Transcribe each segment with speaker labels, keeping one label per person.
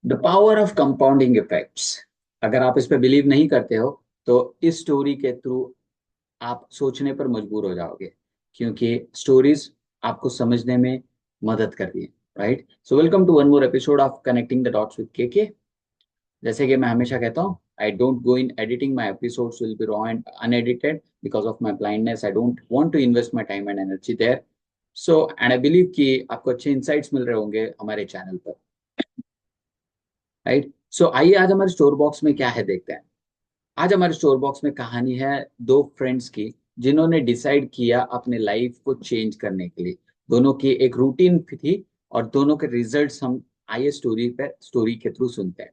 Speaker 1: The power of compounding effects. अगर आप इस पे बिलीव नहीं करते हो तो इस स्टोरी के थ्रू आप सोचने पर मजबूर हो जाओगे, क्योंकि स्टोरीज आपको समझने में मदद करती है। Right, so welcome to one more episode of connecting the dots with K. जैसे कि मैं हमेशा कहता हूँ, I don't go in editing, my episodes will be raw and unedited because of my blindness. I don't want to invest my time and energy there. So and I believe कि आपको अच्छे insights मिल रहे होंगे हमारे channel पर। Right, सो आइए आज हमारे स्टोर बॉक्स में क्या है देखते हैं। आज हमारे स्टोर बॉक्स में कहानी है दो फ्रेंड्स की, जिन्होंने डिसाइड किया अपने लाइफ को चेंज करने के लिए। दोनों की एक रूटीन थी और दोनों के रिजल्ट्स हम आइए स्टोरी के थ्रू सुनते हैं।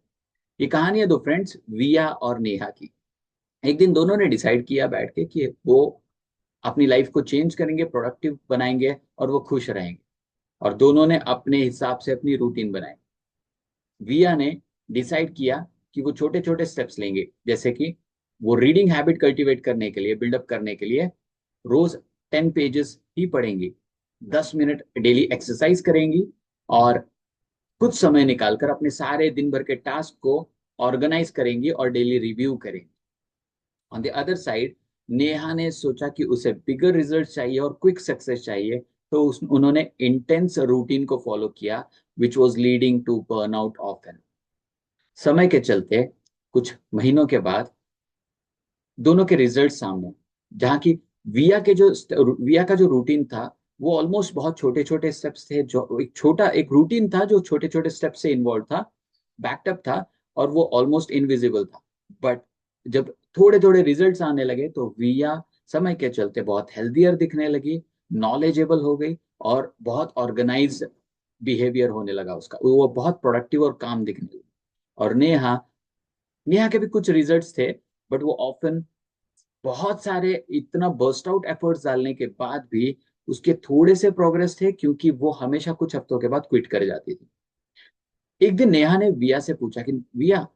Speaker 1: ये कहानी है दो फ्रेंड्स विया और नेहा की। एक दिन दोनों ने डिसाइड किया बैठ के कि वो अपनी लाइफ को चेंज करेंगे, प्रोडक्टिव बनाएंगे और वो खुश रहेंगे। और दोनों ने अपने हिसाब से अपनी रूटीन बनाई। विया ने डिसाइड किया कि वो छोटे छोटे स्टेप्स लेंगे, जैसे कि वो रीडिंग हैबिट कल्टीवेट करने के लिए, बिल्डअप करने के लिए रोज 10 पेजेस ही पढ़ेंगी, 10 मिनट डेली एक्सरसाइज करेंगी और कुछ समय निकालकर अपने सारे दिन भर के टास्क को ऑर्गेनाइज करेंगी और डेली रिव्यू करेंगी। On the other side, Neha ने सोचा कि उसे बिगर रिजल्ट चाहिए और क्विक सक्सेस चाहिए, तो उन्होंने इंटेंस रूटीन को फॉलो किया, which was leading to burnout of. समय के चलते कुछ महीनों के बाद दोनों के रिजल्ट सामने, जहाँ की विया का जो रूटीन था वो ऑलमोस्ट बहुत छोटे छोटे स्टेप्स थे, जो एक रूटीन था जो छोटे छोटे स्टेप से इन्वॉल्व था, बैकअप था और वो ऑलमोस्ट इनविजिबल था। बट जब थोड़े थोड़े रिजल्ट्स आने लगे तो विया समय के चलते बहुत हेल्दियर दिखने लगी, नॉलेजेबल हो गई और बहुत ऑर्गेनाइज बिहेवियर होने लगा उसका, वो बहुत प्रोडक्टिव और काम दिखने लगी। और नेहा नेहा के भी कुछ रिजल्ट्स थे, बट वो ऑफन बहुत सारे इतना बर्स्ट आउट एफर्ट्स डालने के बाद भी उसके थोड़े से प्रोग्रेस थे, क्योंकि वो हमेशा कुछ हफ्तों के बाद क्विट कर जाती थी। एक दिन नेहा ने विया से पूछा कि विया,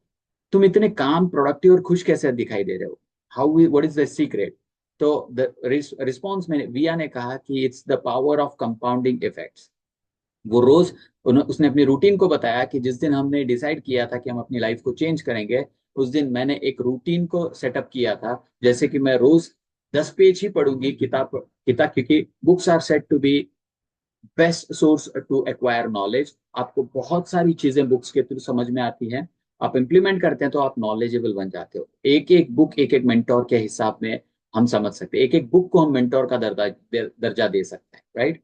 Speaker 1: तुम इतने काम, प्रोडक्टिव और खुश कैसे दिखाई दे रहे हो? How, what is the secret? तो द रिस्पॉन्स में विया ने कहा कि it's the power of compounding effects. वो रोज उसने अपनी रूटीन को बताया कि जिस दिन हमने डिसाइड किया था कि हम अपनी लाइफ को चेंज करेंगे, उस दिन मैंने एक रूटीन को सेटअप किया था, जैसे कि मैं रोज 10 पेज ही पढ़ूंगी किताब किताब, क्योंकि books are set to be best source to acquire knowledge. आपको बहुत सारी चीजें बुक्स के थ्रू समझ में आती हैं, आप इंप्लीमेंट करते हैं तो आप नॉलेजेबल बन जाते हो। एक एक बुक एक एक मेंटोर के हिसाब में हम समझ सकते हैं, एक एक बुक को हम मेंटोर का दर्जा दे सकते हैं। राइट,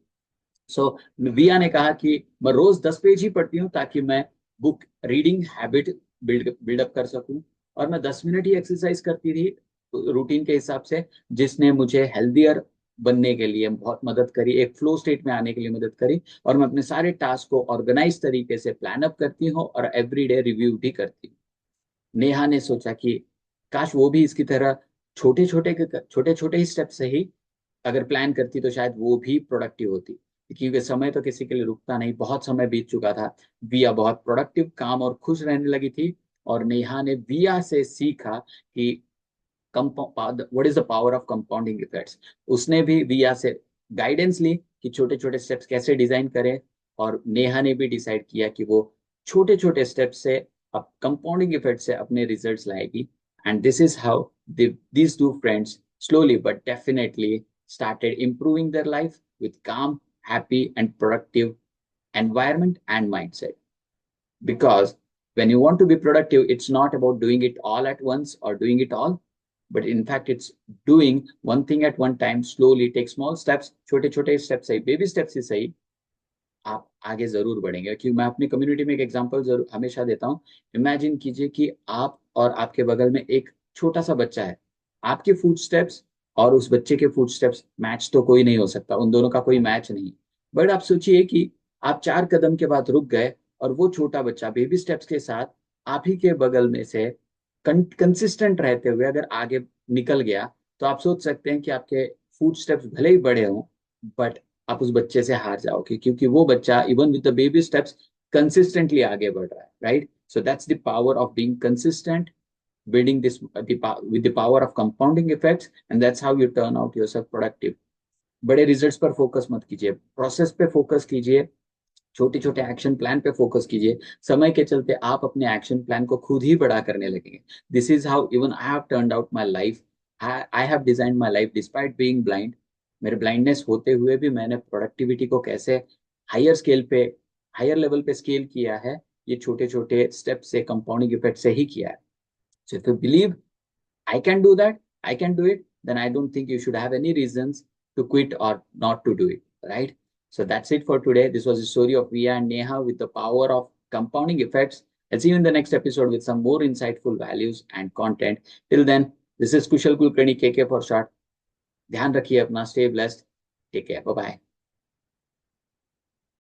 Speaker 1: सो विया ने कहा कि मैं रोज 10 पेज ही पढ़ती हूँ ताकि मैं बुक रीडिंग हैबिट बिल्डअप कर सकूं। और मैं 10 मिनट ही एक्सरसाइज करती थी रूटीन के हिसाब से, जिसने मुझे हेल्दियर बनने के लिए बहुत मदद करी, एक फ्लो स्टेट में आने के लिए मदद करी। और मैं अपने सारे टास्क को ऑर्गेनाइज तरीके से प्लान अप करती हूँ और एवरीडे रिव्यू भी करती हूँ। नेहा ने सोचा कि काश वो भी इसकी तरह छोटे छोटे ही स्टेप से ही अगर प्लान करती तो शायद वो भी प्रोडक्टिव होती, क्योंकि समय तो किसी के लिए रुकता नहीं, बहुत समय बीत चुका था। विया बहुत प्रोडक्टिव, काम और खुश रहने लगी थी। और नेहा ने विया से सीखा कि what is the power of compounding effects. उसने भी विया से गाइडेंस ली कि छोटे छोटे स्टेप्स कैसे डिजाइन करें, और नेहा ने भी डिसाइड किया कि वो छोटे छोटे स्टेप्स से अब कंपाउंडिंग इफेक्ट से अपने रिजल्ट्स लाएगी। And this is how these two friends slowly but definitely started improving their life with calm, happy and productive environment and mindset. Because when you want to be productive, it's not about doing it all at once or doing it all, but in fact it's doing one thing at one time, slowly take small steps, छोटे छोटे steps सही, baby steps ही सही, आप आगे जरूर बढ़ेंगे। क्योंकि मैं अपनी कम्युनिटी में एक एग्जांपल जरूर हमेशा देता हूँ। इमेजिन कीजिए कि आप और आपके बगल में एक छोटा सा बच्चा है। आपके फुट स्टेप्स और उस बच्चे के फुट स्टेप्स मैच तो कोई नहीं हो सकता, उन दोनों का कोई मैच नहीं। बट आप सोचिए कि आप 4 कदम के बाद रुक गए और वो छोटा बच्चा बेबी स्टेप्स के साथ आप ही के बगल में से कंसिस्टेंट रहते हुए अगर आगे निकल गया, तो आप सोच सकते हैं कि आपके फुट स्टेप्स भले ही बड़े हों, बट आप उस बच्चे से हार जाओगे, क्योंकि वो बच्चा even with the baby steps consistently आगे बढ़ रहा है। Right, so that's the power of being consistent, building this with the power of compounding effects, and that's how you turn out yourself productive. बड़े रिजल्ट्स पर focus मत कीजिए, process पे focus कीजिए। छोटे छोटे एक्शन प्लान पे फोकस कीजिए। समय के चलते आप अपने एक्शन प्लान को खुद ही बड़ा करने लगेंगे। This is how even I have turned out my life. I have design my life despite being blind. मेरे ब्लाइंडनेस होते हुए भी मैंने प्रोडक्टिविटी को कैसे हायर स्केल पे, हायर लेवल पे स्केल किया है, ये छोटे छोटे स्टेप से, कंपाउंडिंग इफेक्ट से ही किया है। So if you believe I can do that, I can do it, then I don't think you should have any reasons to quit or not to do it, right? So that's it for today. This was the story of Via and Neha with the power of compounding effects. I'll see you in the next episode with some more insightful values and content. Till then, this is Kushal Kulkarni, KK for short. ध्यान रखिए अपना, stay blessed, take care, bye bye.